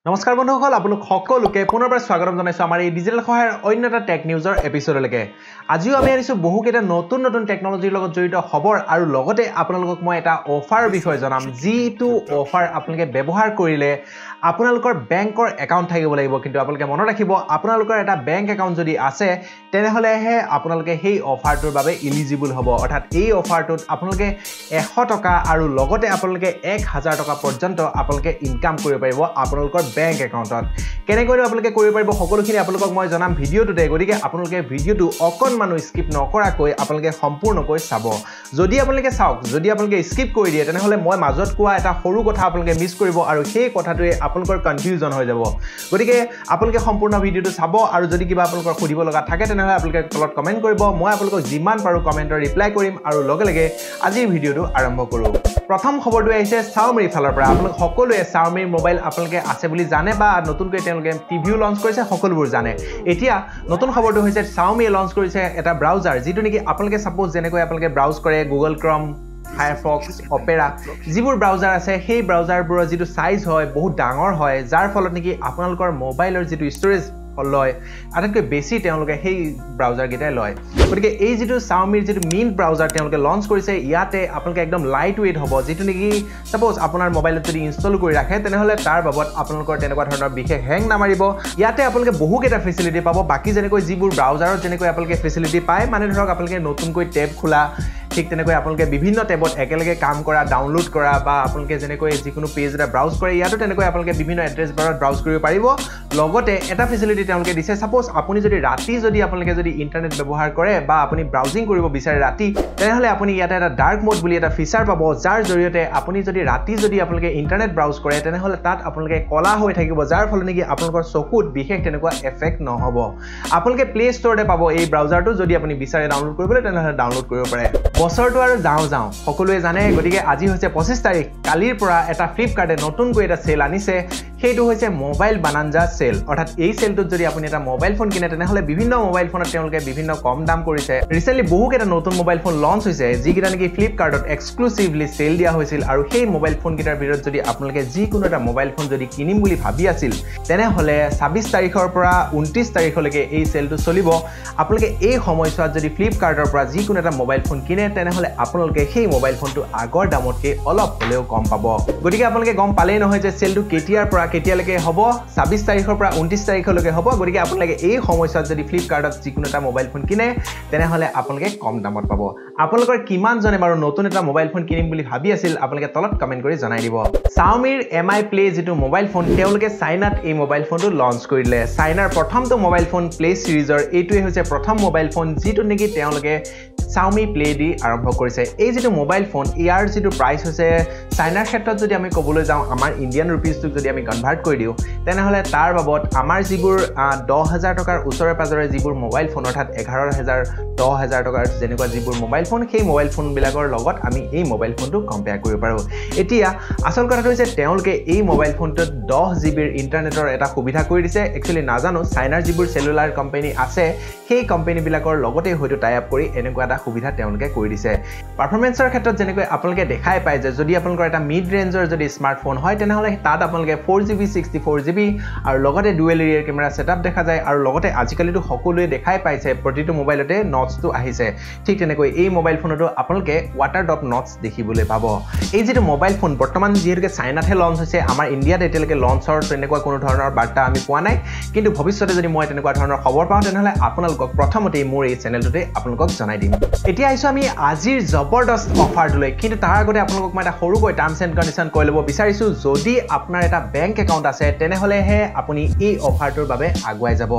নমস্কাৰ বন্ধুসকল আপোনালোক সকলোকে পুনৰবাৰ স্বাগতম জনাইছো আমাৰ এই ডিজিটেল সহায়ৰ অন্য এটা টেক নিউজৰ এপিসোডলৈকে আজিও আমি আনিছো বহুকেইটা নতুন টেকনলজিৰ লগত জড়িত খবৰ আৰু লগতে আপোনালোকক মই এটা অফাৰ বিষয় জনাম যিটো অফাৰ আপোনালোকে ব্যৱহাৰ কৰিলে আপোনালোকৰ বেংকৰ একাউণ্ট থাকিব লাগিব কিন্তু আপোনালোকে মনত ৰাখিব আপোনালোকৰ এটা বেংক একাউণ্ট যদি আছে তেনেহলেহে আপোনালোকে সেই অফাৰটোৰ বাবে এলিজিবল হ'ব অৰ্থাৎ এই অফাৰটোত আপোনালোকে 100 টকা আৰু লগতে আপোনালোকে 1000 টকা পৰ্যন্ত আপোনালোকে ইনকাম কৰিব পাৰিব আপোনালোকৰ বেংক একাউণ্টত কেনেকৈ আপোনালোকে কৰিব পাৰিব সকলোখিনি আপোনালোকক মই জনাম ভিডিঅ'টোতে গতিকে আপোনালোকে ভিডিঅ'টো অকণমানো স্কিপ নকৰাকৈ আপোনালোকে সম্পূৰ্ণকৈ চাব যদি আপোনালোকে চাওক যদি আপোনালোকে স্কিপ কৰি দিয়ে তেনেহলে মই মাজত কোৱা এটা সৰু কথা আপোনালোকে মিছ কৰিব আৰু সেই কথাটোৱে আপোনালোকৰ কনফিউজন হৈ যাব গতিকে আপোনালোকে সম্পূৰ্ণ ভিডিঅ'টো চাব আৰু যদি কিবা আপোনালোকৰ সুধিব লগা থাকে তেনেহলে আপোনালোকে তলত কমেন্ট কৰিব মই আপোনালোকক যিমান পাৰো কমেন্টৰ ৰিপ্লাই কৰিম আৰু লগে লগে আজিৰ ভিডিঅ'টো আৰম্ভ কৰো প্ৰথম খবৰটো আহিছে Xiaomi ফালৰ পৰা আপোনালোক সকলোৱে Xiaomi মোবাইল আপোনালোকে আছে বুলি জানে বা নতুনকৈ তেওঁলোকে টিভিও লঞ্চ কৰিছে সকলোবোৰ জানে এতিয়া নতুন খবৰটো হৈছে Xiaomi লঞ্চ কৰিছে এটা ব্ৰাউজাৰ যিটো নেকি আপোনালোকে সাপোজ যেনেকৈ আপোনালোকে ব্ৰাউজ কৰে Google Chrome Firefox Opera যিবোৰ ব্ৰাউজাৰ আছে সেই ব্ৰাউজাৰবোৰৰ যিটো সাইজ হয় বহুত ডাঙৰ হয় যাৰ ফলত নেকি আপোনালোকৰ মোবাইলৰ যিটো ষ্টৰেজ লয় আটাইতকৈ বেছি তেওঁলোকে সেই ব্ৰাউজাৰ গিটাই লয় গতিকে এই যিটো Xiaomi যিটো মেইন ব্ৰাউজাৰ তেওঁলোকে লঞ্চ কৰিছে ইয়াতে আপোনালোকে একদম লাইট ওয়েট হ'ব যেটো নেকি সাপোজ আপোনাৰ মোবাইলত যদি ইনষ্টল কৰি ৰাখে তেনেহলে তাৰ বাবদ আপোনালোকৰ তেনেকুৱা ধৰণৰ বিশেষ হ্যাং নামাৰিব ইয়াতে আপোনালোকে বহুকেইটা ফেসিলিটি পাব বাকি যেনেকৈ যিবোৰ ব্ৰাউজাৰত যেনেকৈ আপোনালোকে ফেসিলিটি পায় মানে ধৰক আপোনালোকে নতুনকৈ টেব খোলা ঠিক তেনেকৈ আপোনালোকে বিভিন্ন টেবত একেলগে কাম কৰা ডাউনলোড কৰা বা আপোনালোকে যেনেকৈ যিকোনো পেজ এটা ব্ৰাউজ কৰে ইয়াতো তেনেকৈ আপোনালোকে বিভিন্ন এড্ৰেছ বাৰত ব্ৰাউজ কৰিব পাৰিব লগতে এটা ফেসিলিটি তেওঁলোকে দিছে সাপোজ আপুনি যদি ৰাতি যদি আপোনালোকে যদি ইন্টাৰনেট ব্যৱহাৰ কৰে বা আপুনি ব্ৰাউজিং কৰিব বিচাৰে ৰাতি তেনেহলে আপুনি ইয়াতে এটা ডাৰ্ক মোড বুলি এটা ফিচাৰ পাব যাৰ জৰিয়তে আপুনি যদি ৰাতি যদি আপোনালোকে ইন্টাৰনেট ব্ৰাউজ কৰে তেনেহলে তাত আপোনালোকে কলা হৈ থাকিব যাৰ ফলত নেকি আপোনালোকৰ চকুত বিশেষ তেনেকুৱা এফেক্ট নহব আপোনালোকে প্লে ষ্টৰতে পাব এই ব্ৰাউজাৰটো যদি আপুনি বিচাৰে ডাউনলোড কৰিবলৈ তেনেহলে ডাউনলোড কৰিব পাৰে বছৰটো আৰু যাও সকলোৱে জানে গতিকে আজি হৈছে 25 তাৰিখ কালিৰ পৰা এটা ফ্লিপকাৰ্টে নতুনকৈ এটা সেল আনিছে সেইটো হৈছে মোবাইল বানাঞ্জা সেল অৰ্থাৎ এই সেলটোত যদি আপুনি এটা মোবাইল ফোন কিনে তেনেহলে বিভিন্ন মোবাইল ফোনত তেওঁলোকে বিভিন্ন কম দাম কৰিছে ৰিসেন্টলি বহুকেইটা নতুন মোবাইল ফোন লঞ্চ হৈছে যিকেইটা নেকি ফ্লিপকাৰ্টত এক্সক্লুসিভলি সেল দিয়া হৈছিল আৰু সেই মোবাইল ফোন কিটাৰ ভিতৰত যদি আপোনালোকে যিকোনো এটা মোবাইল ফোন যদি কিনিম বুলি ভাবি আছিল তেনেহলে 26 তাৰিখৰ পৰা 29 তাৰিখলৈকে এই সেলটো চলিব আপোনালোকে এই সময়ছোৱাত যদি ফ্লিপকাৰ্টৰ পৰা যিকোনো এটা মোবাইল ফোন কিনে তেনেহলে আপোনালোকে সেই মোবাইল ফোনটো আগৰ দামতকৈ অলপ হলেও কম পাব গতিকে আপোনালোকে গম পালেই নহয় যে সেলটো কেতিয়াৰ পৰা কেতিয়ালৈকে হ'ব 26 তাৰিখৰ পৰা 29 তাৰিখলৈকে হ'ব গতিকে আপোনালোকে এই সময়ছোৱাত যদি ফ্লিপকাৰ্টত যিকোনো এটা মোবাইল ফোন কিনে তেনেহলে আপোনালোকে কম দামত পাব আপোনালোকৰ কিমান জনে বাৰু নতুন এটা মোবাইল ফোন কিনিম বুলি ভাবি আছিল আপোনালোকে তলত কমেন্ট কৰি জনাই দিব Xiaomiৰ Mi Play যিটো মোবাইল ফোন তেওঁলোকে চাইনাত এই মোবাইল ফোনটো লঞ্চ কৰিলে চাইনাৰ প্ৰথমটো মোবাইল ফোন Play সিৰিজৰ এইটোৱে হৈছে প্ৰথম মোবাইল ফোন যিটো নেকি তেওঁলোকে Xiaomi Play দি আৰম্ভ কৰিছে এই যেটো মোবাইল ফোন ইয়াৰ যেটো প্ৰাইস হৈছে চাইনাৰ ক্ষেত্ৰত যদি আমি কবলৈ যাওঁ আমাৰ ইন্ডিয়ান ৰুপিসটো যদি আমি কনভাৰ্ট কৰি দিও তেনেহলে তাৰ বাবদ আমাৰ যিবোৰ 10000 টকাৰ ওচৰে পাজৰে যিবোৰ মোবাইল ফোন অৰ্থাৎ 11000 10000 টকাৰ যেনেকুৱা যিবোৰ মোবাইল ফোন সেই মোবাইল ফোন বিলাকৰ লগত আমি এই মোবাইল ফোনটো কম্পেয়াৰ কৰিব পাৰো এতিয়া আসল কথাটো হৈছে তেওঁলোকে এই মোবাইল ফোনটোত 10 GB ৰ ইন্টাৰনেটৰ এটা সুবিধা কৰি দিছে একচুয়ালি নাজানো চাইনাৰ যিবোৰ সেলুলাৰ কোম্পানী আছে সেই কোম্পানী বিলাকৰ লগতে হয়তো টাই আপ কৰি এনেকুৱা এটা সুবিধা তেওঁলোকে কৰি দিছে পাৰফৰম্যান্সৰ ক্ষেত্ৰত যেনেকৈ আপোনালোকে দেখাই পায় যে যদি আপোনালোকৰ এটা মিড ৰেঞ্জৰ যদি স্মাৰ্টফোন হয় তেনেহলে তাত আপোনালোকে 4GB 64GB আৰু লগতে ডুৱেল ৰিয়াৰ কেমেৰা সেটআপ দেখা যায় আৰু লগতে আজিকালিটো সকলোৱে দেখাই পাইছে প্ৰতিটো মোবাইলতে নটছটো আহিছে ঠিক তেনেকৈ এই মোবাইল ফোনটো আপোনালোকে ওয়াটাৰ ড্ৰপ নটছ দেখিবলৈ পাব এই যেটো মোবাইল ফোন বৰ্তমান যিহেতুকে চাইনাতহে লঞ্চ হৈছে আমাৰ ইণ্ডিয়াত এতিয়ালৈকে লঞ্চৰ তেনেকুৱা কোনো ধৰণৰ বাৰ্তা আমি পোৱা নাই কিন্তু ভৱিষ্যতে যদি মই তেনেকুৱা ধৰণৰ খবৰ পাওঁ তেনেহলে আপোনালোকক প্ৰথমতে মোৰ এই চেনেলটোতে আপোনালোকক জনাই দিম এতিয়া আইছো আমি আজিৰ জবৰদস্ত অফাৰটোলৈ কিন্তু তাৰ আগতে আপোনালোকক মই এটা সৰুকৈ টাৰ্মছ এণ্ড কণ্ডিশ্যন কৈ ল'ব বিচাৰিছো যদি আপোনাৰ এটা বেংক একাউণ্ট আছে তেনেহলেহে আপুনি এই অফাৰটোৰ বাবে আগুৱাই যাব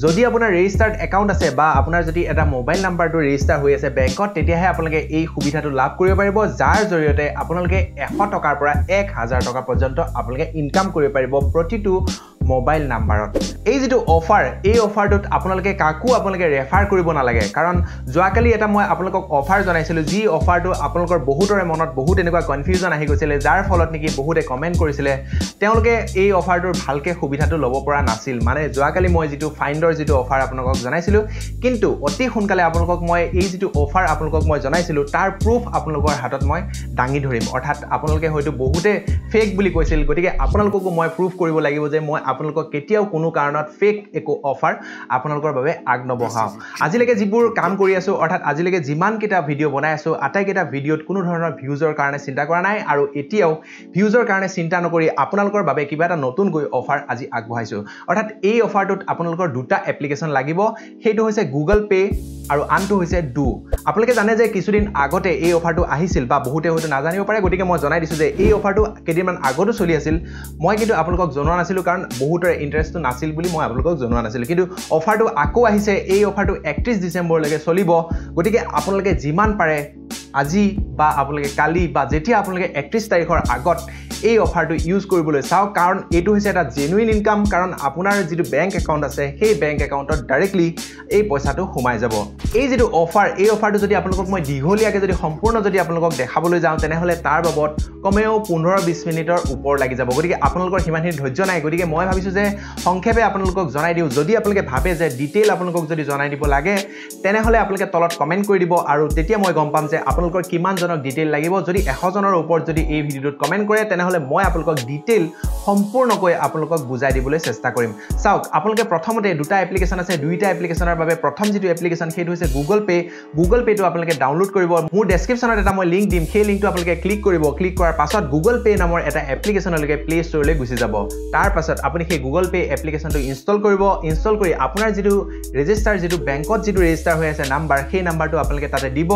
যদি আপোনাৰ ৰেজিষ্টাৰ্ড একাউণ্ট আছে বা আপোনাৰ যদি এটা মোবাইল নাম্বাৰটো ৰেজিষ্টাৰ হৈ আছে বেংকত তেতিয়াহে আপোনালোকে এই সুবিধাটো লাভ কৰিব পাৰিব যাৰ জৰিয়তে আপোনালোকে 100 টকাৰ পৰা 1000 টকা পৰ্যন্ত আপোনালোকে ইনকাম কৰিব পাৰিব প্ৰতিটো মোবাইল নাম্বাৰত এই যেটো অফাৰ এই অফাৰটোত আপোনালোকে কাকো আপোনালোকে ৰেফাৰ কৰিব নালাগে কাৰণ যোৱাকালি এটা মই আপোনালোকক অফাৰ জনাইছিলো যি অফাৰটো আপোনালোকৰ বহুতৰে মনত বহুত এনেকুৱা কনফিউজন আহি গৈছিল যাৰ ফলত নেকি বহুতে কমেন্ট কৰিছিল তেওঁলোকে এই অফাৰটোৰ ভালকে সুবিধাটো ল'ব পৰা নাছিল মানে যোৱাকালি মই যেটো ফাইণ্ডৰ যেটো অফাৰ আপোনালোকক জনাইছিলো কিন্তু অতি সোনকালে আপোনালোকক মই এই যেটো অফাৰ আপোনালোকক মই জনাইছিলো তাৰ প্ৰুফ আপোনালোকৰ হাতত মই দাঙি ধৰিম অৰ্থাৎ আপোনালোকে হয়তো বহুতে ফেক বুলি কৈছিল গতিকে আপোনালোককো মই প্ৰুফ কৰিব লাগিব যে মই আপোনালোকক কেতিয়াও কোনো কাৰণত ফেক একো অফাৰ আপোনালোকৰ বাবে আগনবহাও আজিলৈকে যিবোৰ কাম কৰি আছো অৰ্থাৎ আজিলৈকে যিমান কিটা ভিডিও বনাই আছো আটাইকেটা ভিডিওত কোনো ধৰণৰ ভিউজৰ কাৰণে চিন্তা কৰা নাই আৰু এতিয়াও ভিউজৰ কাৰণে চিন্তা নকৰি আপোনালোকৰ বাবে কিবা এটা নতুন গৈ অফাৰ আজি আগবঢ়াইছো অৰ্থাৎ এই অফাৰটোত আপোনালোকৰ দুটা এপ্লিকেশন লাগিব সেইটো হৈছে গুগল পে আৰু আনটো হৈছে ডু আপোনালোকে জানে যে কিছুদিন আগতে এই অফাৰটো আহিছিল বা বহুতে হয়তো নাজানিব পাৰে গতিকে মই জনাই দিছো যে এই অফাৰটো কেদিনমান আগতো চলি আছিল মই কিন্তু আপোনালোকক জনোৱা নাছিলো কাৰণ বহুতৰে ইন্টাৰেষ্টটো নাছিল বুলি মই আপোনালোকক জনোৱা নাছিল কিন্তু অফাৰটো আকৌ আহিছে এই অফাৰটো 31 ডিসেম্বৰলৈকে চলিব গতিকে আপোনালোকে যিমান পাৰে আজি বা আপোনালোকে কালি বা যেতিয়া আপোনালোকে 31 তাৰিখৰ আগত এই অফাৰটো ইউজ কৰিবলৈ চাও কাৰণ এটো হৈছে এটা জেনুইন ইনকাম কাৰণ আপোনাৰ যেটো বেংক একাউন্ট আছে সেই বেংক একাউন্টত ডাইৰেক্টলি এই পইচাটো সোমাই যাব এই যেটো অফাৰ এই অফাৰটো যদি আপোনালোকক মই দীঘলীয়াকে যদি সম্পূৰ্ণ যদি আপোনালোকক দেখাবলৈ যাও তেনেহলে তাৰ বাবদ কমেও 15-20 মিনিটৰ ওপৰ লাগি যাব গতিকে আপোনালোকৰ হিমানখিনি ধৈৰ্য নাই গতিকে মই ভাবিছো যে সংক্ষেপে আপোনালোকক জনাই দিও যদি আপোনালোকে ভাবে যে ডিটেইল আপোনালোকক যদি জনাই দিব লাগে তেনেহলে আপোনালোকে তলত কমেন্ট কৰি দিব আৰু তেতিয়া মই গম পাম যে আপোনালোকৰ কিমান জনক ডিটেইল লাগিব যদি 100 জনৰ ওপৰত যদি এই ভিডিওত কমেন্ট কৰে তেনেহলে মই আপোনালোকক ডিটেইল সম্পূৰ্ণকৈ আপোনালোকক বুজাই দিবলৈ চেষ্টা কৰিম চাওক আপোনালোকে প্ৰথমতে দুটা এপ্লিকেশন আছে দুইটা এপ্লিকেশনৰ বাবে প্ৰথম যেটো এপ্লিকেশন সেইটো হৈছে গুগল পে টো আপোনালোকে ডাউনলোড কৰিব মোৰ ডেসক্ৰিপচনত এটা মই লিংক দিম সেই লিংকটো আপোনালোকে ক্লিক কৰিব ক্লিক কৰাৰ পাছত গুগল পে নামৰ এটা এপ্লিকেশনলৈকে প্লে ষ্টৰলৈ গুচি যাব তাৰ পাছত আপুনি সেই গুগল পে এপ্লিকেশনটো ইনষ্টল কৰিব ইনষ্টল কৰি আপোনাৰ যেটো ৰেজিষ্টাৰ যেটো বেংকত যেটো ৰেজিষ্টাৰ হৈ আছে নাম্বাৰ সেই নাম্বাৰটো আপোনালোকে তাতে দিব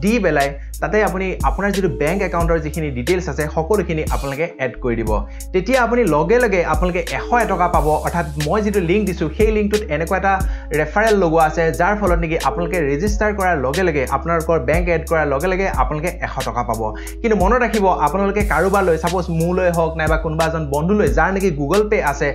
দি বেলাই তাতে আপুনি আপোনাৰ যেটো বেংক একাউন্টৰ যিখিনি ডিটেইলছ আছে সকলোখিনি আপোনালোকে এড কৰি দিব তেতিয়া আপুনি লগে লগে আপোনালোকে 100 টকা পাব অৰ্থাৎ মই যেটো লিংক দিছো সেই লিংকটোত এনেকুৱা এটা ৰেফাৰেল লগোৱা আছে যাৰ ফলত নেকি আপোনালোকে ৰেজিষ্টাৰ কৰাৰ লগে লগে আপোনালোকৰ বেংক এড কৰাৰ লগে লগে আপোনালোকে 100 টকা পাব কিন্তু মনত ৰাখিব আপোনালোকে কাৰোবালৈ সাপোজ মোলৈ হওক নাইবা কোনোবা এজন বন্ধুলৈ যাৰ নেকি গুগল পে আছে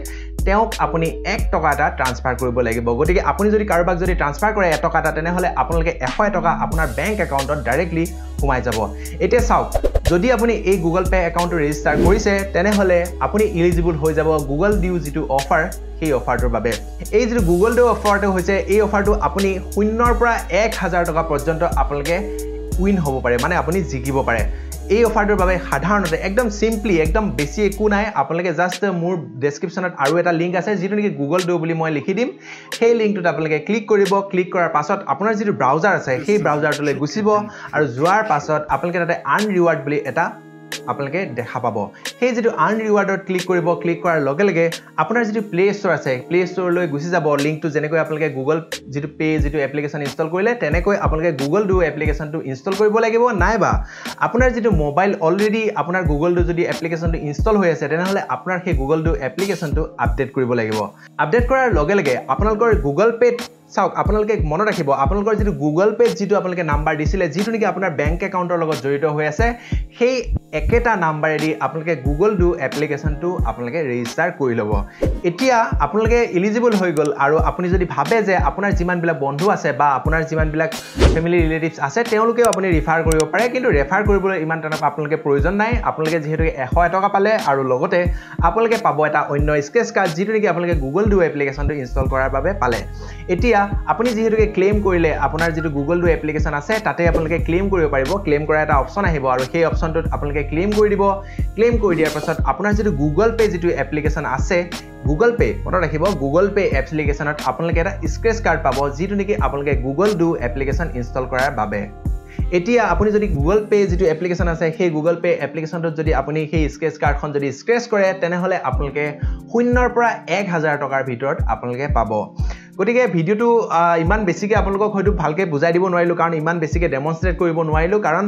তেওঁক আপুনি 1 টকা এটা ট্ৰান্সফাৰ কৰিব লাগিব গতিকে আপুনি যদি কাৰোবাক যদি ট্ৰান্সফাৰ কৰে 1 টকা এটা তেনেহলে আপোনালোকে 100 টকা আপোনাৰ বেংক একাউন্টত ডাইৰেক্টলি সোমাই যাব এতিয়া চাওক যদি আপুনি এই গুগল পে একাউন্টটো ৰেজিষ্টাৰ কৰিছে তেনেহলে আপুনি এলিজিবল হৈ যাব গুগল ডিউ যেটো অফাৰ সেই অফাৰটোৰ বাবে এই যেটো গুগল ডিউ অফাৰটো হৈছে এই অফাৰটো আপুনি 0 পৰা 1000 টকা পৰ্যন্ত আপোনালোকে উইন হ'ব পাৰে মানে আপুনি জিকিব পাৰে এই অফাৰটোৰ বাবে সাধাৰণতে একদম সিম্পলি একদম বেছি একো নাই আপোনালোকে জাস্ট মোৰ ডেসক্ৰিপচনত আৰু এটা লিংক আছে যেটো নেকি গুগল ডিউ বুলি মই লিখি দিম সেই লিংকটোত আপোনালোকে ক্লিক কৰিব ক্লিক কৰাৰ পাছত আপোনাৰ যেটো ব্ৰাউজাৰ আছে সেই ব্ৰাউজাৰটোলৈ গুচিব আৰু যোৱাৰ পাছত আপোনালোকে তাতে আৰ্ন ৰিৱাৰ্ড বুলি এটা আপোনালোকে দেখা পাব সেই যেটো আৰ্ন ৰিৱাৰ্ডত ক্লিক কৰিব ক্লিক কৰাৰ লগে লগে আপোনাৰ যেটো প্লে ষ্টৰ আছে প্লে ষ্টৰলৈ গুচি যাব লিংকটো যেনেকৈ আপোনালোকে গুগল যেটো পে যেটো এপ্লিকেশন ইনষ্টল কৰিলে তেনেকৈ আপোনালোকে গুগল ডিউ এপ্লিকেশনটো ইনষ্টল কৰিব লাগিব নাইবা আপোনাৰ যেটো মোবাইল অলৰেডি আপোনাৰ গুগল ডিউ যদি এপ্লিকেশনটো ইনষ্টল হৈ আছে তেনেহলে আপোনাৰ সেই গুগল ডিউ এপ্লিকেশনটো আপডেট কৰিব লাগিব আপডেট কৰাৰ লগে লগে আপোনালোকৰ গুগল পে চাওক আপোনালোকে মনত ৰাখিব আপোনালোকৰ যেটো গুগল পে যেটো আপোনালোকে নাম্বাৰ দিছিলে যেটো নেকি আপোনাৰ বেংক একাউন্টৰ লগত জড়িত হৈ আছে সেই একেটা নাম্বাৰেদি আপোনালোকে গুগল ডিউ এপ্লিকেশনটো আপোনালোকে ৰেজিষ্টাৰ কৰি ল'ব এতিয়া আপোনালোকে এলিজিবল হৈ গল আৰু আপুনি যদি ভাবে যে আপোনাৰ যিমান বিলাক বন্ধু আছে বা আপোনাৰ যিমান বিলাক ফ্যামিলি ৰিলেটিভস আছে তেওঁলোকেও আপুনি ৰিফাৰ কৰিব পাৰে কিন্তু ৰেফাৰ কৰিবলৈ ইমান টানা আপোনালোকে প্ৰয়োজন নাই আপোনালোকে যেহেতু 100 টকা পালে আৰু লগতে আপোনালোকে পাব এটা অন্য স্ক্ৰেচ কাৰ্ড যেটো নেকি আপোনালোকে গুগল ডিউ এপ্লিকেশনটো ইনষ্টল কৰাৰ বাবে পালে এতিয়া আপুনি যেহেতু ক্লেম কৰিলে আপোনাৰ যেটো গুগল ডিউ এপ্লিকেশন আছে তাতে আপোনালোকে ক্লেম কৰিব পাৰিব ক্লেম কৰা এটা অপচন আহিব আৰু সেই অপচনটোত আপোনালোকে ক্লেম কৰি দিব ক্লেম কৰি দিয়াৰ পাছত আপোনাৰ যেটো গুগল পে যেটো এপ্লিকেশন আছে গুগল পে মনত ৰাখিব গুগল পে এপ্লিকেশনত আপোনালোকে এটা স্ক্ৰেচ কাৰ্ড পাব যেটো নেকি আপোনালোকে গুগল ডিউ এপ্লিকেশন ইনষ্টল কৰাৰ বাবে এতিয়া আপুনি যদি গুগল পে যেটো এপ্লিকেশন আছে সেই গুগল পে এপ্লিকেশনটোত যদি আপুনি সেই স্ক্ৰেচ কাৰ্ডখন যদি স্ক্ৰেচ কৰে তেনেহলে আপোনালোকে 0 পৰা 1000 টকাৰ ভিতৰত আপোনালোকে পাব গতিকে ভিডিওটো ইমান বেছিকে আপোনালোকক হয়তো ভালকে বুজাই দিব নোৱাৰিলো কাৰণ ইমান বেছিকে ডেমনস্ট্ৰেট কৰিব নোৱাৰিলো কাৰণ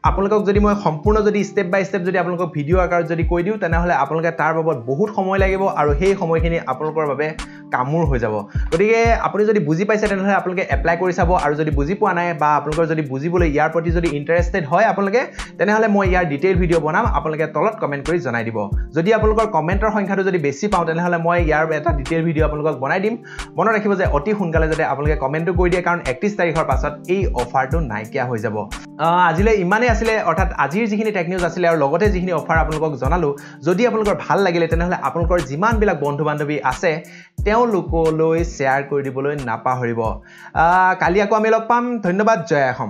আপোনালোকক যদি মই সম্পূৰ্ণ যদি ষ্টেপ বাই ষ্টেপ যদি আপোনালোকক ভিডিঅ' আকাৰত যদি কৈ দিওঁ তেনেহ'লে আপোনালোকে তাৰ বাবদ বহুত সময় লাগিব আৰু সেই সময়খিনি আপোনালোকৰ বাবে কামোৰ হৈ যাব গতিকে আপুনি যদি বুজি পাইছে তেনেহ'লে আপোনালোকে এপ্লাই কৰি চাব আৰু যদি বুজি পোৱা নাই বা আপোনালোকৰ যদি বুজিবলৈ ইয়াৰ প্ৰতি যদি ইণ্টাৰেষ্টেড হয় আপোনালোকে তেনেহ'লে মই ইয়াৰ ডিটেইল ভিডিঅ' বনাম আপোনালোকে তলত কমেণ্ট কৰি জনাই দিব যদি আপোনালোকৰ কমেণ্টৰ সংখ্যাটো যদি বেছি পাওঁ তেনেহ'লে মই ইয়াৰ এটা ডিটেইল ভিডিঅ' আপোনালোকক বনাই দিম মনত ৰাখিব যে অতি সোনকালে যাতে আপোনালোকে কমেণ্টটো কৰি দিয়ে কাৰণ 31 তাৰিখৰ পাছত এই অফাৰটো নাইকিয়া হৈ যাব আজিলৈ ইমানেই আছিলে অৰ্থাৎ আজিৰ যিখিনি টেক নিউজ আছিলে আৰু লগতে যিখিনি অফাৰ আপোনালোকক জনালো যদি আপোনালোকৰ ভাল লাগিলে তেনেহ'লে আপোনালোকৰ যিমানবিলাক বন্ধু বান্ধৱী আছে তেওঁলোকলৈ শ্বেয়াৰ কৰি দিবলৈ নাপাহৰিব কালি আকৌ আমি লগ পাম ধন্যবাদ জয় অসম